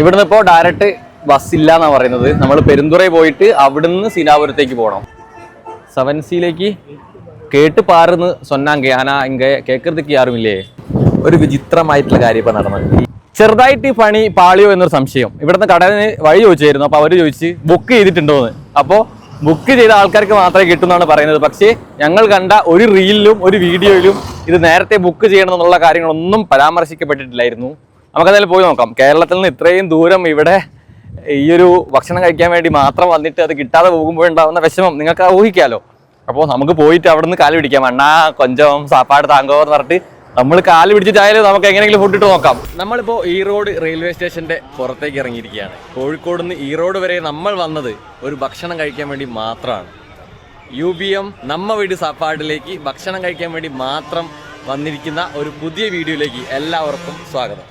ഇവിടുന്ന് ഇപ്പോൾ ഡയറക്റ്റ് ബസ്സില്ല എന്നാണ് പറയുന്നത്. നമ്മൾ പെരുന്തുറയിൽ പോയിട്ട് അവിടുന്ന് സീനാപുരത്തേക്ക് പോകണം. 7C കേട്ട് പാറുന്ന് സൊന്നാങ്ക ആന ഇങ്ങ കേക്കറത്തേക്ക് ആരുമില്ലേ. ഒരു വിചിത്രമായിട്ടുള്ള കാര്യം ഇപ്പം നടന്നത്. ചെറുതായിട്ട് പണി പാളിയോ എന്നൊരു സംശയം. ഇവിടുന്ന് കടയിൽ വഴി ചോദിച്ചായിരുന്നു. അപ്പോൾ അവർ ചോദിച്ച് ബുക്ക് ചെയ്തിട്ടുണ്ടോയെന്ന്. അപ്പോൾ ബുക്ക് ചെയ്ത ആൾക്കാർക്ക് മാത്രമേ കിട്ടുമെന്നാണ് പറയുന്നത്. പക്ഷേ ഞങ്ങൾ കണ്ട ഒരു റീലിലും ഒരു വീഡിയോയിലും ഇത് നേരത്തെ ബുക്ക് ചെയ്യണം എന്നുള്ള കാര്യങ്ങളൊന്നും പരാമർശിക്കപ്പെട്ടിട്ടില്ലായിരുന്നു. നമുക്കതിൽ പോയി നോക്കാം. കേരളത്തിൽ നിന്ന് ഇത്രയും ദൂരം ഇവിടെ ഈ ഒരു ഭക്ഷണം കഴിക്കാൻ വേണ്ടി മാത്രം വന്നിട്ട് അത് കിട്ടാതെ പോകുമ്പോഴുണ്ടാവുന്ന വിഷമം നിങ്ങൾക്ക് ഊഹിക്കാമല്ലോ. അപ്പോൾ നമുക്ക് പോയിട്ട് അവിടെ നിന്ന് കാല് പിടിക്കാം. അണ്ണാ കൊഞ്ചം സാപ്പാട് താങ്കോ എന്ന് പറഞ്ഞിട്ട് നമ്മൾ കാല് പിടിച്ചിട്ടായാലും നമുക്ക് എങ്ങനെയെങ്കിലും ഫുഡ് ഇട്ട് നോക്കാം. നമ്മളിപ്പോൾ ഈറോഡ് റെയിൽവേ സ്റ്റേഷൻ്റെ പുറത്തേക്ക് ഇറങ്ങിയിരിക്കുകയാണ്. കോഴിക്കോട് നിന്ന് ഈറോഡ് വരെ നമ്മൾ വന്നത് ഒരു ഭക്ഷണം കഴിക്കാൻ വേണ്ടി മാത്രമാണ്. UBM നമ്മ വീട് സാപ്പാടിലേക്ക് ഭക്ഷണം കഴിക്കാൻ വേണ്ടി മാത്രം വന്നിരിക്കുന്ന ഒരു പുതിയ വീഡിയോയിലേക്ക് എല്ലാവർക്കും സ്വാഗതം.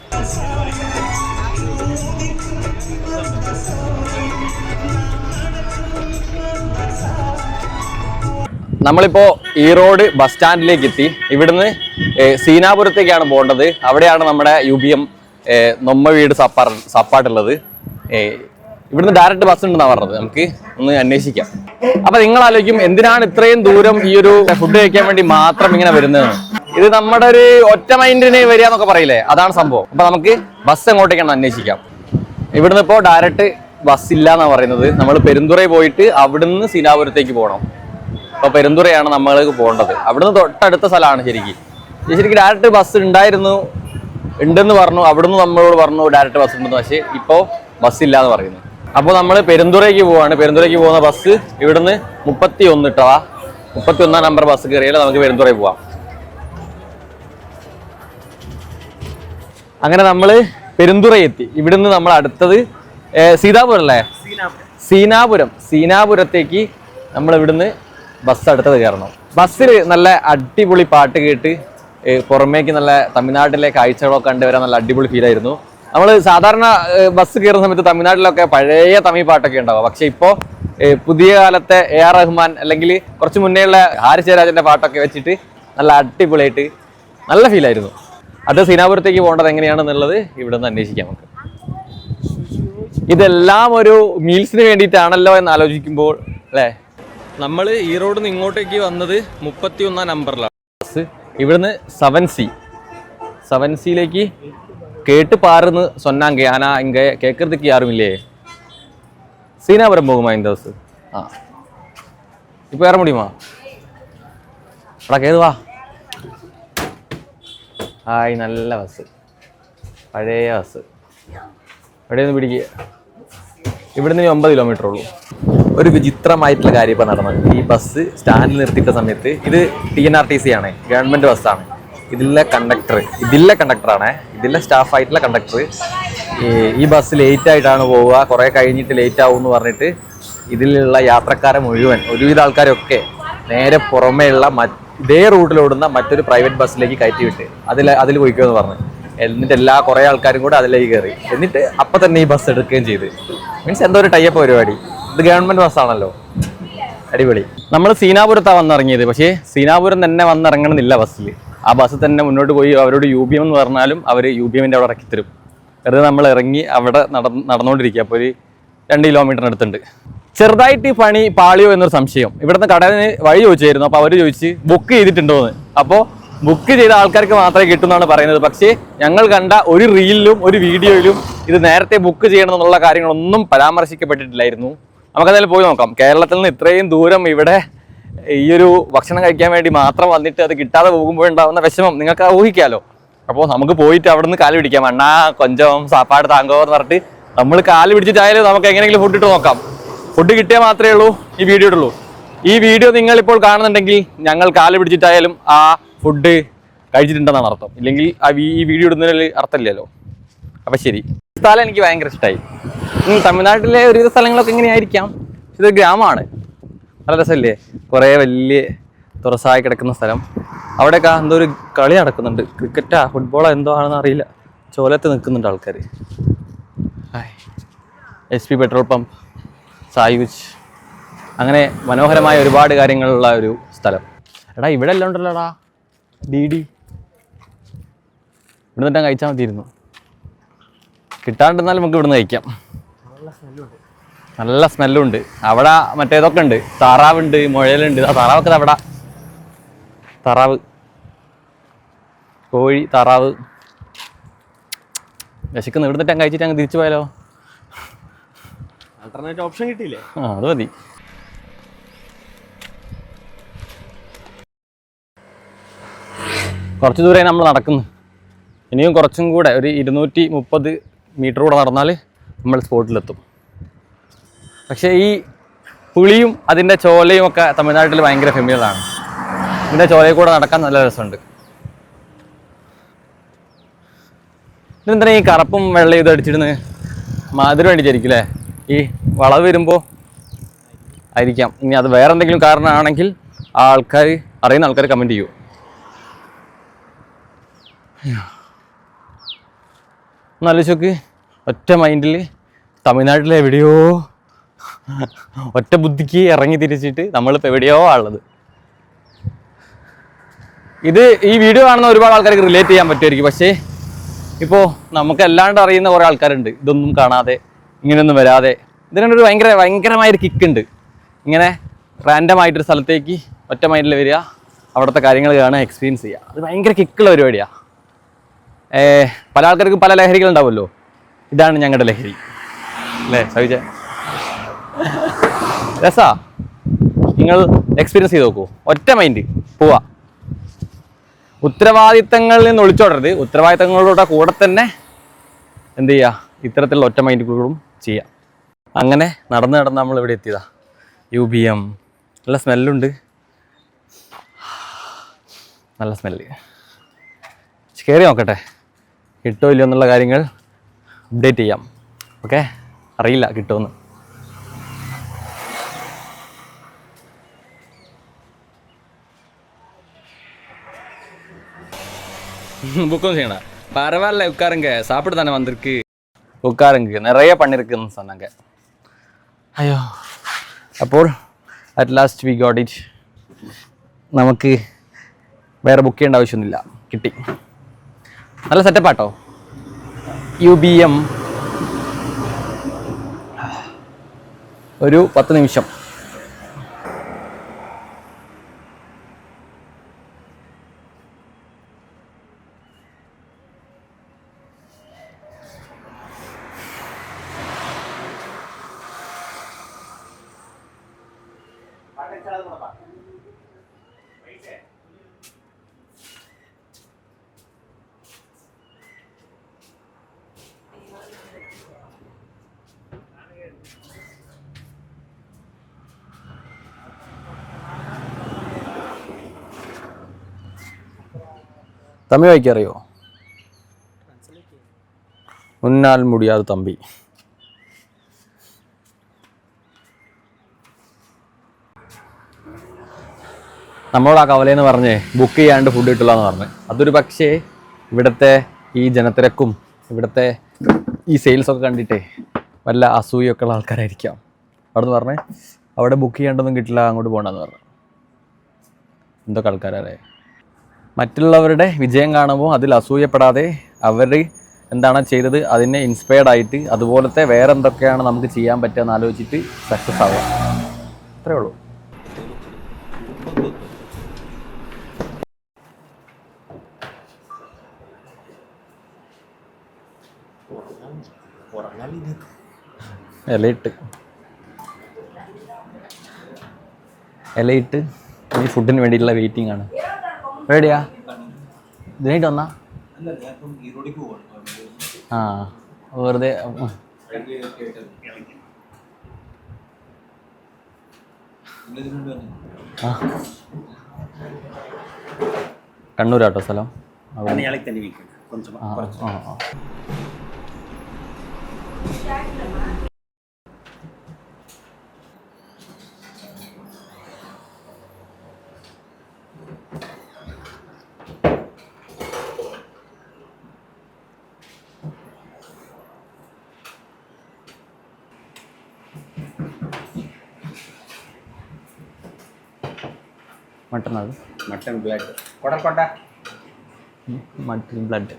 നമ്മളിപ്പോൾ ഈറോഡ് ബസ് സ്റ്റാൻഡിലേക്ക് എത്തി. ഇവിടുന്ന് സീനാപുരത്തേക്കാണ് പോകേണ്ടത്. അവിടെയാണ് നമ്മുടെ UBM നമ്മ വീട് സപ്പാട്ടുള്ളത്. ഇവിടുന്ന് ഡയറക്റ്റ് ബസ് ഉണ്ടെന്നാണ് പറഞ്ഞത്. നമുക്ക് ഒന്ന് അന്വേഷിക്കാം. അപ്പൊ നിങ്ങൾ ആലോചിക്കും എന്തിനാണ് ഇത്രയും ദൂരം ഈ ഒരു ഫുഡ് കഴിക്കാൻ വേണ്ടി മാത്രം ഇങ്ങനെ വരുന്നത്. ഇത് നമ്മുടെ ഒരു ഒറ്റ മൈൻഡിന് വരിക എന്നൊക്കെ പറയില്ലേ, അതാണ് സംഭവം. അപ്പൊ നമുക്ക് ബസ് എങ്ങോട്ടേക്കാണ് അന്വേഷിക്കാം. ഇവിടുന്ന് ഇപ്പോൾ ഡയറക്റ്റ് ബസ് ഇല്ല എന്നാണ് പറയുന്നത്. നമ്മൾ പെരുന്തുറയിൽ പോയിട്ട് അവിടുന്ന് സീനാപുരത്തേക്ക് പോകണം. അപ്പോൾ പെരുന്തുറയാണ് നമ്മൾ പോകേണ്ടത്. അവിടുന്ന് തൊട്ടടുത്ത സ്ഥലമാണ്. ശരിക്കും ഡയറക്റ്റ് ബസ് ഉണ്ടെന്ന് പറഞ്ഞു. അവിടുന്ന് നമ്മളോട് പറഞ്ഞു ഡയറക്റ്റ് ബസ് ഉണ്ടെന്ന്. പക്ഷേ ഇപ്പോൾ ബസ്സില്ല എന്ന് പറയുന്നു. അപ്പോൾ നമ്മൾ പെരുന്തുറയ്ക്ക് പോവാണ്. പെരുന്തുറയ്ക്ക് പോകുന്ന ബസ് ഇവിടുന്ന് 31 ഇട്ടവാ. 31 നമ്പർ ബസ് കയറിയാൽ നമുക്ക് പെരുന്തുറയിൽ പോവാം. അങ്ങനെ നമ്മൾ പെരുന്തുറയിൽ എത്തി. ഇവിടുന്ന് നമ്മൾ അടുത്തത് സീതാപുരം അല്ലേ, സീനാപുരത്തേക്ക് നമ്മൾ ഇവിടുന്ന് ബസ് അടുത്തത് കയറണം. ബസ്സിൽ നല്ല അടിപൊളി പാട്ട് കേട്ട് പുറമേക്ക് നല്ല തമിഴ്നാട്ടിലെ കാഴ്ചകളൊക്കെ കണ്ടുവരാൻ നല്ല അടിപൊളി ഫീലായിരുന്നു. നമ്മൾ സാധാരണ ബസ് കയറുന്ന സമയത്ത് തമിഴ്നാട്ടിലൊക്കെ പഴയ തമിഴ് പാട്ടൊക്കെ ഉണ്ടാവും. പക്ഷെ ഇപ്പോൾ പുതിയ കാലത്തെ AR റഹ്മാൻ അല്ലെങ്കിൽ കുറച്ച് മുന്നേയുള്ള ഹാരിസ് ജയരാജൻ്റെ പാട്ടൊക്കെ വെച്ചിട്ട് നല്ല അടിപൊളിയായിട്ട് നല്ല ഫീലായിരുന്നു. അത് സീനാപുരത്തേക്ക് പോകേണ്ടത് എങ്ങനെയാണെന്നുള്ളത് ഇവിടെ നിന്ന് അന്വേഷിക്കാം നമുക്ക്. ഇതെല്ലാം ഒരു മീൽസിന് വേണ്ടിയിട്ടാണല്ലോ എന്ന് ആലോചിക്കുമ്പോൾ അല്ലേ. നമ്മൾ ഈറോഡിൽ നിന്ന് ഇങ്ങോട്ടേക്ക് വന്നത് 31 നമ്പറിലാണ് ബസ്. ഇവിടുന്ന് 7C കേട്ട് പാറുന്ന് സൊന്നാങ്ക ആന ഇങ്ങ കേക്കറത്തേക്ക് ആരുമില്ലേ. സീനാപുരം പോകുമാ இந்த ബസ്. இப்போ ஏற முடியுமா? അടാ കേതുവാ. ഹായ്, നല്ല ബസ്, പഴയ ബസ്. എവിടെയൊന്ന് പിടിക്കുക. ഇവിടുന്ന് 9 കിലോമീറ്റർ ഉള്ളൂ. ഒരു വിചിത്രമായിട്ടുള്ള കാര്യം ഇപ്പം നടന്നത്. ഈ ബസ് സ്റ്റാൻഡിൽ നിർത്തിയിട്ട സമയത്ത് ഇത് TNRTC ആണ്, ഗവൺമെൻറ് ബസ്സാണ്. ഇതിലെ കണ്ടക്ടറാണ്, ഇതിലെ സ്റ്റാഫായിട്ടുള്ള കണ്ടക്ടർ ഈ ബസ് ലേറ്റ് ആയിട്ടാണ് പോവുക, കുറേ കഴിഞ്ഞിട്ട് ലേറ്റ് ആവും എന്ന് പറഞ്ഞിട്ട് ഇതിലുള്ള യാത്രക്കാരെ മുഴുവൻ, ഒരുവിധ ആൾക്കാരൊക്കെ നേരെ പുറമേയുള്ള ഇതേ റൂട്ടിലോടുന്ന മറ്റൊരു പ്രൈവറ്റ് ബസ്സിലേക്ക് കയറ്റി വിട്ട് അതിൽ പോയിക്കുമെന്ന് പറഞ്ഞു. എന്നിട്ട് കുറേ ആൾക്കാരും കൂടെ അതിലേക്ക് കയറി. എന്നിട്ട് അപ്പം തന്നെ ഈ ബസ് എടുക്കുകയും ചെയ്ത്. മീൻസ് എന്തോ ഒരു ടൈപ്പ് പരിപാടി. ഇത് ഗവൺമെൻറ് ബസ്സാണല്ലോ, അടിപൊളി. നമ്മൾ സീനാപുരത്താണ് വന്നിറങ്ങിയത്. പക്ഷേ സീനാപുരം തന്നെ വന്നിറങ്ങണമെന്നില്ല ബസ്സിൽ. ആ ബസ് തന്നെ മുന്നോട്ട് പോയി അവരോട് UBM എന്ന് പറഞ്ഞാലും അവർ UBMൻ്റെ അവിടെ ഇറക്കി തരും. വെറുതെ നമ്മൾ ഇറങ്ങി അവിടെ നടന്നുകൊണ്ടിരിക്കുക. അപ്പോൾ ഒരു 2 കിലോമീറ്ററിന് അടുത്തുണ്ട്. ചെറുതായിട്ട് പണി പാളിയോ എന്നൊരു സംശയം. ഇവിടുന്ന് കടയിൽ വഴി ചോദിച്ചായിരുന്നു. അപ്പോൾ അവർ ചോദിച്ച് ബുക്ക് ചെയ്തിട്ടുണ്ടോയെന്ന്. അപ്പോൾ ബുക്ക് ചെയ്ത ആൾക്കാർക്ക് മാത്രമേ കിട്ടുമെന്നാണ് പറയുന്നത്. പക്ഷേ ഞങ്ങൾ കണ്ട ഒരു റീലിലും ഒരു വീഡിയോയിലും ഇത് നേരത്തെ ബുക്ക് ചെയ്യണം എന്നുള്ള കാര്യങ്ങളൊന്നും പരാമർശിക്കപ്പെട്ടിട്ടില്ലായിരുന്നു. നമുക്കതിൽ പോയി നോക്കാം. കേരളത്തിൽ നിന്ന് ഇത്രയും ദൂരം ഇവിടെ ഈ ഒരു ഭക്ഷണം കഴിക്കാൻ വേണ്ടി മാത്രം വന്നിട്ട് അത് കിട്ടാതെ പോകുമ്പോഴുണ്ടാവുന്ന വിഷമം നിങ്ങൾക്ക് ഊഹിക്കാമല്ലോ. അപ്പോൾ നമുക്ക് പോയിട്ട് അവിടെ നിന്ന് കാല് പിടിക്കാം. അണ്ണാ കൊഞ്ചം സാപ്പാട് താങ്കോ എന്ന് പറഞ്ഞിട്ട് നമ്മൾ കാല് പിടിച്ചിട്ടായാലും നമുക്ക് എങ്ങനെയെങ്കിലും ഫുഡ് ഇട്ട് നോക്കാം. ഫുഡ് കിട്ടിയാൽ മാത്രമേ ഉള്ളൂ ഈ വീഡിയോ ഇടുള്ളൂ. ഈ വീഡിയോ നിങ്ങളിപ്പോൾ കാണുന്നുണ്ടെങ്കിൽ ഞങ്ങൾ കാല് പിടിച്ചിട്ടായാലും ആ ഫുഡ് കഴിച്ചിട്ടുണ്ടെന്നാണ് അർത്ഥം. ഇല്ലെങ്കിൽ ഈ വീഡിയോ ഇടുന്നതിൽ അർത്ഥമില്ലല്ലോ. അപ്പം ശരി, സ്ഥലം എനിക്ക് ഭയങ്കര ഇഷ്ടമായി. തമിഴ്നാട്ടിലെ ഒരുവിധ സ്ഥലങ്ങളൊക്കെ ഇങ്ങനെയായിരിക്കാം. ഇത് ഗ്രാമമാണ്, നല്ല രസമല്ലേ. കുറേ വലിയ തുറസായി കിടക്കുന്ന സ്ഥലം. അവിടെയൊക്കെ എന്തോ ഒരു കളി നടക്കുന്നുണ്ട്. ക്രിക്കറ്റാ ഫുട്ബോളോ എന്തോ ആണെന്ന് അറിയില്ല. ചോലത്ത് നിൽക്കുന്നുണ്ട് ആൾക്കാർ. HP പെട്രോൾ പമ്പ്, സായുജ്, അങ്ങനെ മനോഹരമായ ഒരുപാട് കാര്യങ്ങളുള്ള ഒരു സ്ഥലം. എടാ ഇവിടെ എല്ലാം ഉണ്ടല്ലോടാ. DD ഇവിടെ നിന്നിട്ടാ കഴിച്ചാൽ മതിയിരുന്നു. കിട്ടാണ്ടെന്നാലും നമുക്ക് ഇവിടുന്ന് കഴിക്കാം. നല്ല സ്മെല്ലും ഉണ്ട്. അവിടെ മറ്റേതൊക്കെ ഉണ്ട്, താറാവുണ്ട്, മുയലുണ്ട്. ആ താറാവൊക്കെ അവിടെ, താറാവ്, കോഴി, താറാവ്. വിശക്കുന്ന ഇവിടുത്തെ കഴിച്ചിട്ട് അങ്ങ് തിരിച്ചു പോയാലോ? ഓപ്ഷൻ കിട്ടിയില്ലേ? അത് മതി. കുറച്ച് ദൂരെ നമ്മൾ നടക്കുന്നു. ഇനിയും കുറച്ചും കൂടെ ഒരു 230 മീറ്റർ കൂടെ നടന്നാൽ നമ്മൾ സ്പോട്ടിലെത്തും. പക്ഷേ ഈ പുളിയും അതിൻ്റെ ചോലയും ഒക്കെ തമിഴ്നാട്ടിൽ ഭയങ്കര ഫെമിലിയറാണ്. ഇതിൻ്റെ ചോലയിൽ കൂടെ നടക്കാൻ നല്ല രസമുണ്ട്. ഇതെന്തിനാ ഈ കറുപ്പും വെള്ളയും ഇത് അടിച്ചിടുന്നത്? മധുരം വേണ്ടിയിട്ടായിരിക്കും അല്ലേ? ഈ വളവ് വരുമ്പോൾ ആയിരിക്കാം. ഇനി അത് വേറെ എന്തെങ്കിലും കാരണമാണെങ്കിൽ അറിയുന്ന ആൾക്കാർ കമൻറ്റ് ചെയ്യൂ. നല്ല ചോക്ക് ഒറ്റ മൈൻഡിൽ തമിഴ്നാട്ടിലെ എവിടെയോ ഒറ്റ ബുദ്ധിക്ക് ഇറങ്ങി തിരിച്ചിട്ട് നമ്മളിപ്പോൾ എവിടെയോ ഉള്ളത്. ഇത് ഈ വീഡിയോ കാണുന്ന ഒരുപാട് ആൾക്കാർക്ക് റിലേറ്റ് ചെയ്യാൻ പറ്റുമായിരിക്കും. പക്ഷേ ഇപ്പോൾ നമുക്ക് അല്ലാണ്ട് അറിയുന്ന കുറേ ആൾക്കാരുണ്ട് ഇതൊന്നും കാണാതെ, ഇങ്ങനെയൊന്നും വരാതെ. ഇതിനൊരു ഭയങ്കരമായൊരു കിക്കുണ്ട്. ഇങ്ങനെ റാൻഡമായിട്ടൊരു സ്ഥലത്തേക്ക് ഒറ്റ മൈൻഡിൽ വരിക, അവിടുത്തെ കാര്യങ്ങൾ കാണുക, എക്സ്പീരിയൻസ് ചെയ്യുക. അത് ഭയങ്കര കിക്കുള്ള പരിപാടിയാണ്. പല ആൾക്കാർക്കും പല ലഹരികളുണ്ടാവുമല്ലോ. ഇതാണ് ഞങ്ങളുടെ ലഹരി അല്ലേ സവിജ? രസാ, നിങ്ങൾ എക്സ്പീരിയൻസ് ചെയ്ത് നോക്കൂ. ഒറ്റ മൈൻഡ് പോവാ. ഉത്തരവാദിത്തങ്ങളിൽ നിന്ന് ഒളിച്ചോടരുത്. ഉത്തരവാദിത്തങ്ങളുടെ കൂടെ തന്നെ എന്ത് ചെയ്യുക, ഇത്തരത്തിലുള്ള ഒറ്റ മൈൻഡ് കൂടും ചെയ്യാം. അങ്ങനെ നടന്ന് നമ്മൾ ഇവിടെ എത്തിയതാ. UBM. നല്ല സ്മെല്ലുണ്ട്, നല്ല സ്മെല്ല്. കയറി നോക്കട്ടെ, കിട്ടുമോ ഇല്ലയോ എന്നുള്ള കാര്യങ്ങൾ അപ്ഡേറ്റ് ചെയ്യാം. ഓക്കെ, അറിയില്ല കിട്ടുമെന്ന്. புக்கும் செய்யணும். பரவாயில்ல, உட்காருங்க. சாப்பிட்டு தானே வந்திருக்கு, உட்காருங்க. நிறைய பண்ணியிருக்குன்னு சொன்னாங்க. അയ്യോ, അപ്പോൾ at last we got it. നമുക്ക് വേറെ ബുക്ക് ചെയ്യേണ്ട ആവശ്യമൊന്നുമില്ല, കിട്ടി. നല്ല സെറ്റപ്പാട്ടോ. UBM. ഒരു 10 നിമിഷം. തമ്പി വായിക്കറിയോ? ഉന്നാൽ മുടിയാതെ തമ്പി. നമ്മളോട് ആ കവലയെന്ന് പറഞ്ഞ് ബുക്ക് ചെയ്യാണ്ട് ഫുഡ് കിട്ടില്ല എന്ന് പറഞ്ഞ്. അതൊരു പക്ഷേ ഇവിടുത്തെ ഈ ജനത്തിരക്കും ഇവിടുത്തെ ഈ സെയിൽസൊക്കെ കണ്ടിട്ടേ വല്ല അസൂയൊക്കെ ഉള്ള ആൾക്കാരായിരിക്കാം. അവിടെ നിന്ന് പറഞ്ഞേ അവിടെ ബുക്ക് ചെയ്യാണ്ടൊന്നും കിട്ടില്ല, അങ്ങോട്ട് പോകണ്ടെന്ന് പറഞ്ഞു. എന്തൊക്കെ ആൾക്കാരല്ലേ. മറ്റുള്ളവരുടെ വിജയം കാണുമ്പോൾ അതിൽ അസൂയപ്പെടാതെ അവർ എന്താണ് ചെയ്തത് അതിനെ ഇൻസ്പയർഡ് ആയിട്ട് അതുപോലത്തെ വേറെ എന്തൊക്കെയാണ് നമുക്ക് ചെയ്യാൻ പറ്റുക എന്ന് ആലോചിച്ചിട്ട് സക്സസ് ആവുക. അത്രേ ഉള്ളൂ. ഇലയിട്ട് ഈ ഫുഡിന് വേണ്ടിയിട്ടുള്ള വെയിറ്റിംഗ് ആണ്. എവിടെയാ ഇതിനായിട്ട് വന്നാ? ആ, വെറുതെ കണ്ണൂരാട്ടോ സ്ഥലം. മട്ടൺ, അത് മട്ടൺ ബ്ലഡ്, കൊടക്കൊണ്ട മട്ടൺ ബ്ലഡ്.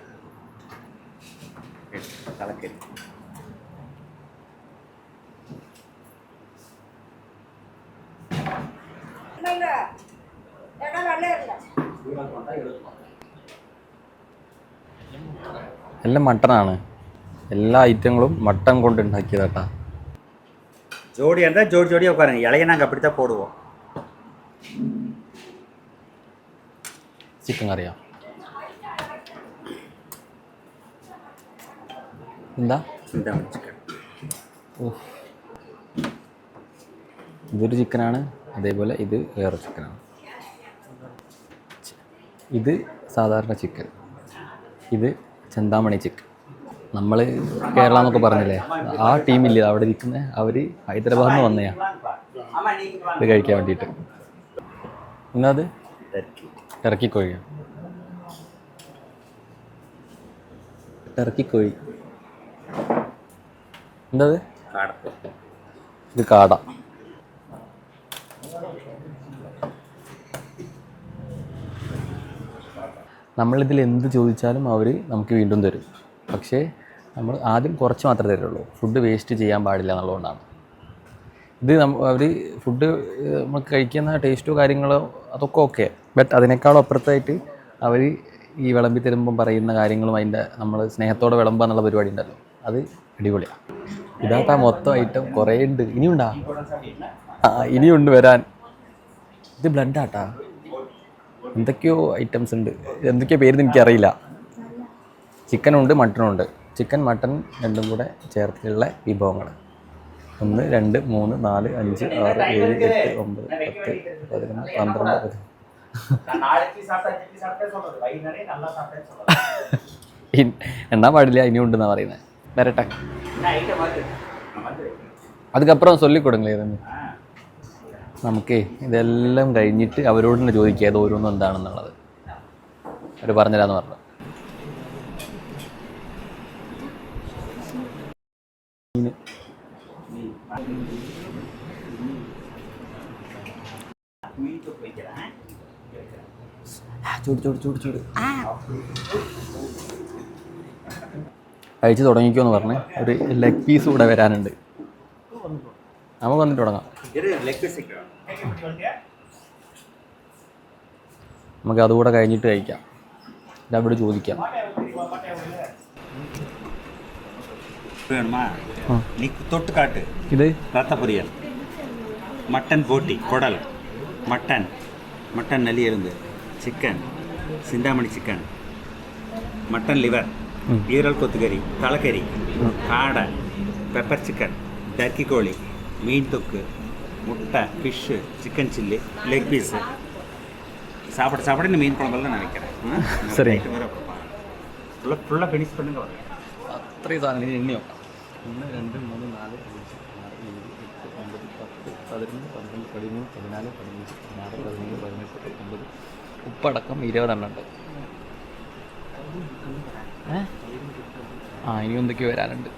തലക്കരി. എല്ലാം മട്ടനാണ്. എല്ലാ ഐറ്റങ്ങളും മട്ടൻ കൊണ്ട് ഉണ്ടാക്കിയതാട്ടാ. ஜோடி இருந்தால் ஜோடி ஜோடியாக உட்காருங்க. இலைய நாங்கள் அப்படி தான் போடுவோம். ചിക്കൻ കറിയാ എന്താ? சிந்தாமணி சிக்கன். ഇതൊരു ചിക്കനാണ്, അതേപോലെ ഇത് വേറെ ചിക്കനാണ്. ഇത് സാധാരണ ചിക്കൻ, ഇത് ചെന്താമണി ചിക്കൻ. നമ്മൾ കേരള എന്നൊക്കെ പറഞ്ഞില്ലേ, ആ ടീമില്ലേ അവിടെ ഇരിക്കുന്ന, അവർ ഹൈദരാബാദിൽ നിന്ന് വന്നയാ ഇത് കഴിക്കാൻ വേണ്ടിയിട്ട്. എന്നാ അത് ഇറക്കിക്കോഴിയാണ്. ഇറക്കിക്കോഴി എന്താ അത്? ഇത് കാട. നമ്മളിതിൽ എന്ത് ചോദിച്ചാലും അവർ നമുക്ക് വീണ്ടും തരും. പക്ഷേ നമ്മൾ ആദ്യം കുറച്ച് മാത്രമേ തരുള്ളൂ. ഫുഡ് വേസ്റ്റ് ചെയ്യാൻ പാടില്ല എന്നുള്ളതുകൊണ്ടാണ്. ഇത് അവർ ഫുഡ് നമുക്ക് കഴിക്കുന്ന ടേസ്റ്റോ കാര്യങ്ങളോ അതൊക്കെ ഓക്കെ, ബട്ട് അതിനേക്കാളും അപ്പുറത്തായിട്ട് അവർ ഈ വിളമ്പി തരുമ്പം പറയുന്ന കാര്യങ്ങളും അതിൻ്റെ നമ്മൾ സ്നേഹത്തോടെ വിളമ്പുക എന്നുള്ള പരിപാടി ഉണ്ടല്ലോ, അത് അടിപൊളിയാണ്. ഇതാട്ടാ മൊത്തം ഐറ്റം കുറേ ഉണ്ട്. ഇനിയുണ്ടാ? ഇനിയുണ്ട് വരാൻ. ഇത് ബ്ലഡാട്ടാ, എന്തൊക്കെയോ ഐറ്റംസ് ഉണ്ട്, എന്തൊക്കെയോ പേര് എനിക്കറിയില്ല. ചിക്കനുണ്ട്, മട്ടനുണ്ട്. ചിക്കൻ മട്ടൻ രണ്ടും കൂടെ ചേർത്തിട്ടുള്ള വിഭവങ്ങൾ. 1 2 3 4 5 6 7 8 9 10 11 12 എണ്ണാൻ പാടില്ല, ഇനി ഉണ്ടെന്നാണ് പറയുന്നത്. വരട്ടെ, അതുക്കപ്പുറം ചൊല്ലിക്കൊടുങ്ങില്ലേ നമുക്ക്. ഇതെല്ലാം കഴിഞ്ഞിട്ട് അവരോട് തന്നെ ചോദിക്കുക ഇത് ഓരോന്നും എന്താണെന്നുള്ളത്. അവർ പറഞ്ഞുതരാമെന്ന് പറഞ്ഞു. ചൂട് ചൂട് ചൂട് ചൂട് കഴിച്ച് തുടങ്ങിക്കോന്ന് പറഞ്ഞ് ഒരു ലെഗ് പീസ് കൂടെ വരാനുണ്ട്. നമുക്ക് വന്നിട്ട് തുടങ്ങാം. നമുക്ക് അതുകൂടെ കഴിഞ്ഞിട്ട് കഴിക്കാം. ഇതവിടെ ചോദിക്കാം. வேணுமா? நீ தொட்டு காட்டு. ഇത് ரத்த பொரியல், மட்டன் போட்டி, குடல், மட்டன், மட்டன் நல்லி எலும்பு, chicken, Chintamani chicken, mutton liver, ஈரல் கொத்துக்கறி, தலைக்கறி, காடை, பெப்பர் சிக்கன், டர்க்கி கோழி, மீன் தொக்கு, முட்டை, fish, chicken chilli, leg piece. சாப்பிட சாப்பிட இந்த மீன் குழம்பெல்லாம் நினைக்கிறேன். சரி, ஃபுல்லாக ஃபினிஷ் பண்ணுங்க. അത്രയും സാധനം എണ്ണി നോക്കാം. 1 2 3 4 5 6 7 8 9 10 11 12 13 14 15 16 17 18 19 ഉപ്പടക്കം 20 എണ്ണം ഉണ്ട്. ഇനി എന്തൊക്കെയോ വരാനുണ്ട്.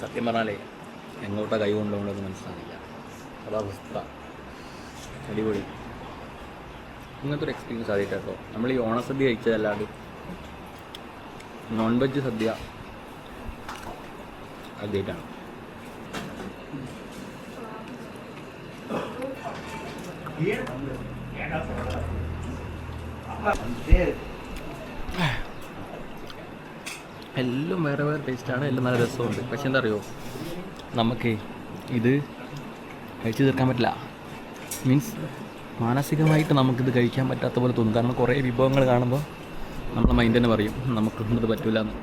സത്യം പറഞ്ഞാലേ എങ്ങോട്ടാ കൈ കൊണ്ടുപോകേണ്ടത് മനസ്സിലാവില്ല. അതവസ്ഥ. അടിപൊളി. ഇങ്ങനത്തെ ഒരു എക്സ്പീരിയൻസ് ആദ്യമായിട്ട് കേട്ടോ. നമ്മൾ ഈ ഓണസദ്യ കഴിച്ചതല്ലാണ്ട് നോൺ വെജ് സദ്യ ആദ്യമായിട്ടാണ്. എല്ലാം വേറെ വേറെ ടേസ്റ്റാണ്, എല്ലാം നല്ല രസമുണ്ട്. പക്ഷെ എന്താ അറിയോ, നമുക്ക് ഇത് കഴിച്ചു തീർക്കാൻ പറ്റില്ല. മീൻസ് മാനസികമായിട്ട് നമുക്കിത് കഴിക്കാൻ പറ്റാത്ത പോലെ തോന്നും. കാരണം കുറേ വിഭവങ്ങൾ കാണുമ്പോൾ നമ്മളെ മൈൻഡ് തന്നെ പറയും നമുക്കൊന്നത് പറ്റില്ല എന്ന്.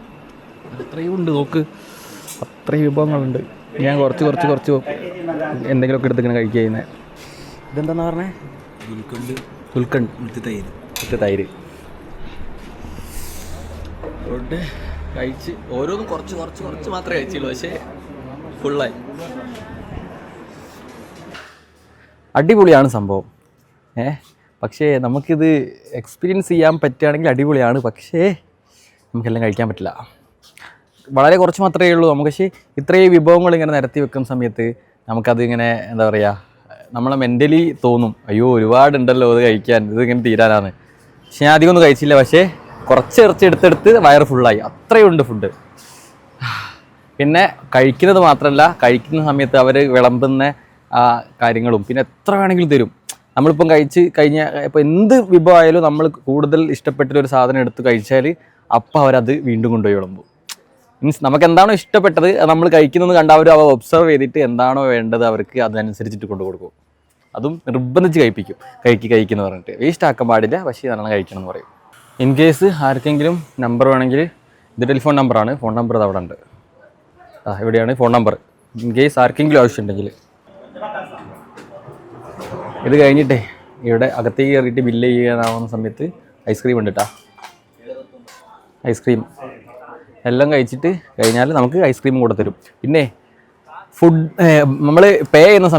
അത് അത്രയും ഉണ്ട്, നോക്ക്, അത്രയും വിഭവങ്ങളുണ്ട്. ഞാൻ കുറച്ച് എന്തെങ്കിലുമൊക്കെ എടുത്തിങ്ങനെ കഴിക്കുക ചെയ്യുന്നത്. ഇതെന്താണെന്ന് പറഞ്ഞേ? ഗുൽക്കണ്ട് തൈര് ഫുഡ് കഴിച്ച് ഓരോന്നും കുറച്ച് മാത്രമേ കഴിച്ചുള്ളൂ. പക്ഷേ ഫുള്ളായി. അടിപൊളിയാണ് സംഭവം. പക്ഷേ നമുക്കിത് എക്സ്പീരിയൻസ് ചെയ്യാൻ പറ്റുകയാണെങ്കിൽ അടിപൊളിയാണ്. പക്ഷേ നമുക്കെല്ലാം കഴിക്കാൻ പറ്റില്ല. വളരെ കുറച്ച് മാത്രമേ ഉള്ളൂ നമുക്ക്. പക്ഷേ ഇത്രയും വിഭവങ്ങൾ ഇങ്ങനെ നിരത്തി വെക്കുന്ന സമയത്ത് നമുക്കത് ഇങ്ങനെ എന്താ പറയുക, നമ്മളെ മെൻ്റലി തോന്നും അയ്യോ ഒരുപാടുണ്ടല്ലോ അത് കഴിക്കാൻ, ഇതിങ്ങനെ തീരാനാണ്. പക്ഷേ ഞാൻ അധികമൊന്നും കഴിച്ചില്ല. പക്ഷേ കുറച്ച് ഇറച്ചി എടുത്തെടുത്ത് വയറ് ഫുള്ളായി. അത്രയുണ്ട് ഫുഡ്. പിന്നെ കഴിക്കുന്നത് മാത്രമല്ല, കഴിക്കുന്ന സമയത്ത് അവർ വിളമ്പുന്ന കാര്യങ്ങളും പിന്നെ എത്ര വേണമെങ്കിലും തരും. നമ്മളിപ്പം കഴിച്ച് കഴിഞ്ഞാൽ ഇപ്പോൾ എന്ത് വിഭവമായാലും നമ്മൾ കൂടുതൽ ഇഷ്ടപ്പെട്ടൊരു സാധനം എടുത്ത് കഴിച്ചാൽ അപ്പം അവരത് വീണ്ടും കൊണ്ടുപോയി വിളമ്പും. മീൻസ് നമുക്ക് എന്താണോ ഇഷ്ടപ്പെട്ടത് നമ്മൾ കഴിക്കുന്നത് കണ്ട് അവർ ഒബ്സർവ് ചെയ്തിട്ട് എന്താണോ വേണ്ടത് അവർക്ക് അതിനനുസരിച്ചിട്ട് കൊണ്ടു കൊടുക്കും. അതും നിർബന്ധിച്ച് കഴിക്കുന്നു പറഞ്ഞിട്ട്. വേസ്റ്റ് ആക്കാൻ പാടില്ല, പക്ഷേ നല്ലോണം കഴിക്കണം എന്ന് പറയും. ഇൻ കേസ് ആർക്കെങ്കിലും നമ്പർ വേണമെങ്കിൽ ഇത് ടെലിഫോൺ നമ്പറാണ്, ഫോൺ നമ്പർ അത് അവിടെ ഉണ്ട്. ഇവിടെയാണ് ഫോൺ നമ്പർ. ഇൻ കേസ് ആർക്കെങ്കിലും ആവശ്യമുണ്ടെങ്കിൽ. ഇത് കഴിഞ്ഞിട്ടേ ഇവിടെ അകത്തേക്ക് കയറിയിട്ട് ബില്ല് ചെയ്യാനാവുന്ന സമയത്ത് ഐസ്ക്രീം ഉണ്ട് കേട്ടോ. ഐസ്ക്രീം എല്ലാം കഴിച്ചിട്ട് കഴിഞ്ഞാൽ നമുക്ക് ഐസ്ക്രീം കൂടെ തരും. പിന്നെ ഫുഡ് നമ്മൾ പേ ചെയ്യുന്ന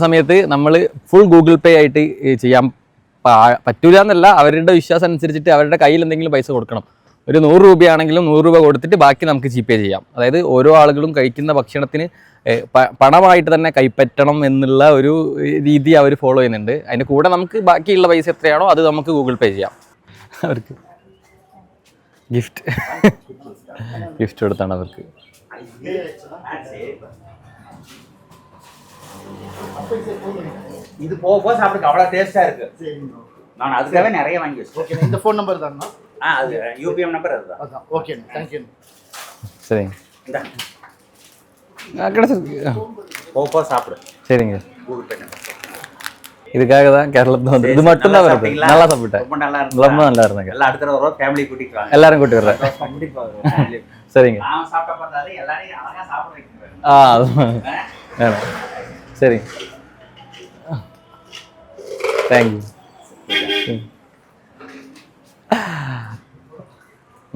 സമയത്ത് നമ്മൾ ഫുൾ ഗൂഗിൾ പേ ആയിട്ട് ചെയ്യാൻ പറ്റൂല എന്നല്ല, അവരുടെ വിശ്വാസം അനുസരിച്ചിട്ട് അവരുടെ കയ്യിൽ എന്തെങ്കിലും പൈസ കൊടുക്കണം. ഒരു 100 രൂപയാണെങ്കിലും 100 രൂപ കൊടുത്തിട്ട് ബാക്കി നമുക്ക് ജിപേ ചെയ്യാം. അതായത് ഓരോ ആളുകളും കഴിക്കുന്ന ഭക്ഷണത്തിന് പണമായിട്ട് തന്നെ കൈപ്പറ്റണം എന്നുള്ള ഒരു രീതി അവർ ഫോളോ ചെയ്യുന്നുണ്ട്. അതിൻ്റെ കൂടെ നമുക്ക് ബാക്കിയുള്ള പൈസ എത്രയാണോ അത് നമുക്ക് ഗൂഗിൾ പേ ചെയ്യാം. അവർക്ക് ഗിഫ്റ്റ് കൊടുത്താണ് അവർക്ക്. இது போக போக சாப்பிடுங்க, அவ்வளோ டேஸ்ட்டாக இருக்கு. நான் அதுக்காகவே நிறைய வாங்கி வச்சிருக்கேன். இந்த ஃபோன் நம்பர் தானா? அது யூபிஎம் நம்பர் அதுதான். அதான். Okay, thank you. சரிங்க. இந்த கிடைச்சிருக்கு. போக போக சாப்பிடு. சரிங்க. Google Pay number. இதுக்காக தான் கேரளத்துல வந்து இது மட்டும் தான் வருது. நல்லா சாப்பிட்டேன். ரொம்ப நல்லா இருக்கு. ரொம்ப நல்லா இருந்தாங்க. எல்லாம் அடுத்த தடவை ஃபேமிலி கூட்டிட்டு வாங்க. எல்லாரும் கூட்டி வர்றேன். கண்டிப்பா. சரிங்க. நான் சாப்பிட்ட பார்த்தாலே எல்லாரையும் அழகா சாப்பிட வைக்கிறேன். வேணும். சரிங்க. Thank you.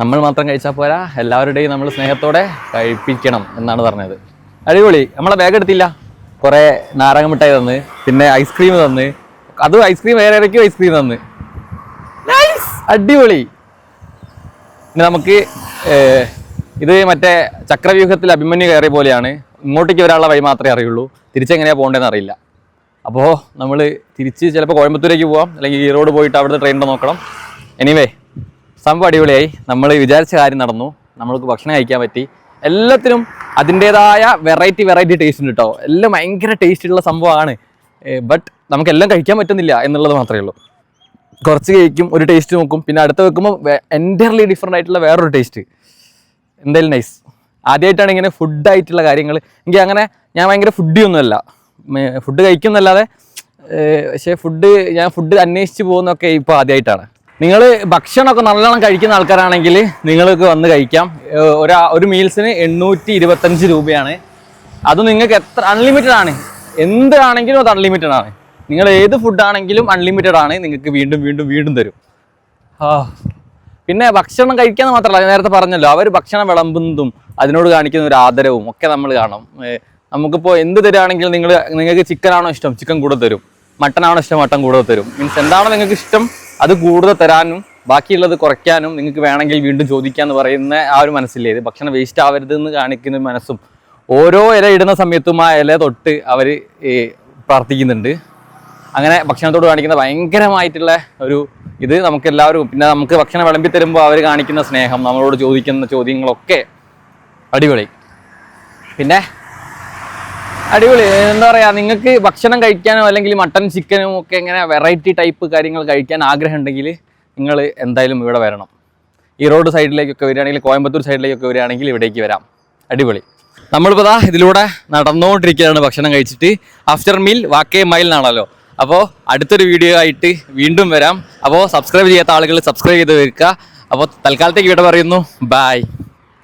നമ്മൾ മാത്രം കഴിച്ചാൽ പോരാ, എല്ലാവരുടെയും നമ്മൾ സ്നേഹത്തോടെ കഴിപ്പിക്കണം എന്നാണ് പറഞ്ഞത്. അടിപൊളി. നമ്മളെ ബാഗ് എടുത്തില്ല, കുറേ നാരങ്ങ മിഠായി തന്ന്, പിന്നെ ഐസ്ക്രീം തന്ന്, അതും ഐസ്ക്രീം വേറെ ഇടയ്ക്കും ഐസ്ക്രീം തന്ന്. അടിപൊളി. പിന്നെ നമുക്ക് ഇത് മറ്റേ ചക്രവ്യൂഹത്തിൽ അഭിമന്യു കയറിയ പോലെയാണ്. ഇങ്ങോട്ടേക്ക് വരാനുള്ള വഴി മാത്രമേ അറിയുള്ളൂ, തിരിച്ചെങ്ങനെയാണ് പോകേണ്ടതെന്ന് അറിയില്ല. അപ്പോൾ നമ്മൾ തിരിച്ച് ചിലപ്പോൾ കോയമ്പത്തൂരേക്ക് പോകാം, അല്ലെങ്കിൽ ഈറോഡ് പോയിട്ട് അവിടുത്തെ ട്രെയിനിൽ നോക്കണം. എനിവേ സംഭവം അടിപൊളിയായി. നമ്മൾ വിചാരിച്ച കാര്യം നടന്നു, നമ്മൾക്ക് ഭക്ഷണം കഴിക്കാൻ പറ്റി. എല്ലാത്തിനും അതിൻ്റേതായ വെറൈറ്റി ടേസ്റ്റ് ഉണ്ട് കേട്ടോ. എല്ലാം ഭയങ്കര ടേസ്റ്റുള്ള സംഭവമാണ്. ബട്ട് നമുക്കെല്ലാം കഴിക്കാൻ പറ്റുന്നില്ല എന്നുള്ളത് മാത്രമേ ഉള്ളൂ. കുറച്ച് കഴിക്കും, ഒരു ടേസ്റ്റ് നോക്കും, പിന്നെ അടുത്ത് വെക്കുമ്പോൾ എൻ്റയർലി ഡിഫറെൻ്റ് ആയിട്ടുള്ള വേറൊരു ടേസ്റ്റ്. എന്തായാലും നൈസ്. ആദ്യമായിട്ടാണ് ഇങ്ങനെ ഫുഡായിട്ടുള്ള കാര്യങ്ങൾ. എനിക്ക് അങ്ങനെ ഞാൻ ഭയങ്കര ഫുഡിയൊന്നുമല്ല, ഫുഡ് കഴിക്കുന്നല്ലാതെ, പക്ഷേ ഞാൻ ഫുഡ് അന്വേഷിച്ച് പോകുന്നതൊക്കെ ഇപ്പോൾ ആദ്യമായിട്ടാണ്. നിങ്ങൾ ഭക്ഷണമൊക്കെ നല്ലോണം കഴിക്കുന്ന ആൾക്കാരാണെങ്കിൽ നിങ്ങൾക്ക് വന്ന് കഴിക്കാം. ഒരു മീൽസിന് 825 രൂപയാണ്. അത് നിങ്ങൾക്ക് എത്ര അൺലിമിറ്റഡ് ആണ്, എന്താണെങ്കിലും അത് അൺലിമിറ്റഡ് ആണ്. നിങ്ങൾ ഏത് ഫുഡാണെങ്കിലും അൺലിമിറ്റഡ് ആണ്, നിങ്ങൾക്ക് വീണ്ടും തരും. പിന്നെ ഭക്ഷണം കഴിക്കാന്ന് മാത്രമല്ല, നേരത്തെ പറഞ്ഞല്ലോ, അവർ ഭക്ഷണം വിളമ്പുന്നതും അതിനോട് കാണിക്കുന്ന ഒരു ആദരവും ഒക്കെ നമ്മൾ കാണും. നമുക്കിപ്പോൾ എന്ത് തരുവാണെങ്കിലും നിങ്ങൾക്ക് ചിക്കനാണോ ഇഷ്ടം, ചിക്കൻ കൂടുതൽ തരും. മട്ടനാണോ ഇഷ്ടം, മട്ടൻ കൂടുതൽ തരും. മീൻസ് എന്താണോ നിങ്ങൾക്ക് ഇഷ്ടം അത് കൂടുതൽ തരാനും ബാക്കിയുള്ളത് കുറയ്ക്കാനും നിങ്ങൾക്ക് വേണമെങ്കിൽ വീണ്ടും ചോദിക്കാമെന്ന് പറയുന്ന ആ ഒരു മനസ്സില്ലേ, ഇത് ഭക്ഷണം വേസ്റ്റ് ആവരുതെന്ന് കാണിക്കുന്ന മനസ്സും. ഓരോ ഇല ഇടുന്ന സമയത്തും ആ ഇല തൊട്ട് അവർ പ്രാർത്ഥിക്കുന്നുണ്ട്. അങ്ങനെ ഭക്ഷണത്തോട് കാണിക്കുന്ന ഭയങ്കരമായിട്ടുള്ള ഒരു ഇത് നമുക്കെല്ലാവരും. പിന്നെ നമുക്ക് ഭക്ഷണം വിളമ്പി തരുമ്പോൾ അവർ കാണിക്കുന്ന സ്നേഹം, നമ്മളോട് ചോദിക്കുന്ന ചോദ്യങ്ങളൊക്കെ അടിപൊളി. പിന്നെ അടിപൊളി എന്താ പറയുക, നിങ്ങൾക്ക് ഭക്ഷണം കഴിക്കാനോ അല്ലെങ്കിൽ മട്ടൻ ചിക്കനും ഒക്കെ ഇങ്ങനെ വെറൈറ്റി ടൈപ്പ് കാര്യങ്ങൾ കഴിക്കാൻ ആഗ്രഹം ഉണ്ടെങ്കിൽ നിങ്ങൾ എന്തായാലും ഇവിടെ വരണം. ഈ റോഡ് സൈഡിലേക്കൊക്കെ വരികയാണെങ്കിൽ, കോയമ്പത്തൂർ സൈഡിലേക്കൊക്കെ വരികയാണെങ്കിൽ ഇവിടേക്ക് വരാം. അടിപൊളി. നമ്മളിപ്പോൾ ദാ ഇതിലൂടെ നടന്നുകൊണ്ടിരിക്കുകയാണ് ഭക്ഷണം കഴിച്ചിട്ട്. ആഫ്റ്റർ മീൽ വാക്കേ മൈൽ എന്നാണല്ലോ. അപ്പോൾ അടുത്തൊരു വീഡിയോ ആയിട്ട് വീണ്ടും വരാം. അപ്പോൾ സബ്സ്ക്രൈബ് ചെയ്യാത്ത ആളുകൾ സബ്സ്ക്രൈബ് ചെയ്ത് വെക്കുക. അപ്പോൾ തൽക്കാലത്തേക്ക് ഇവിടെ പറയുന്നു, ബൈ.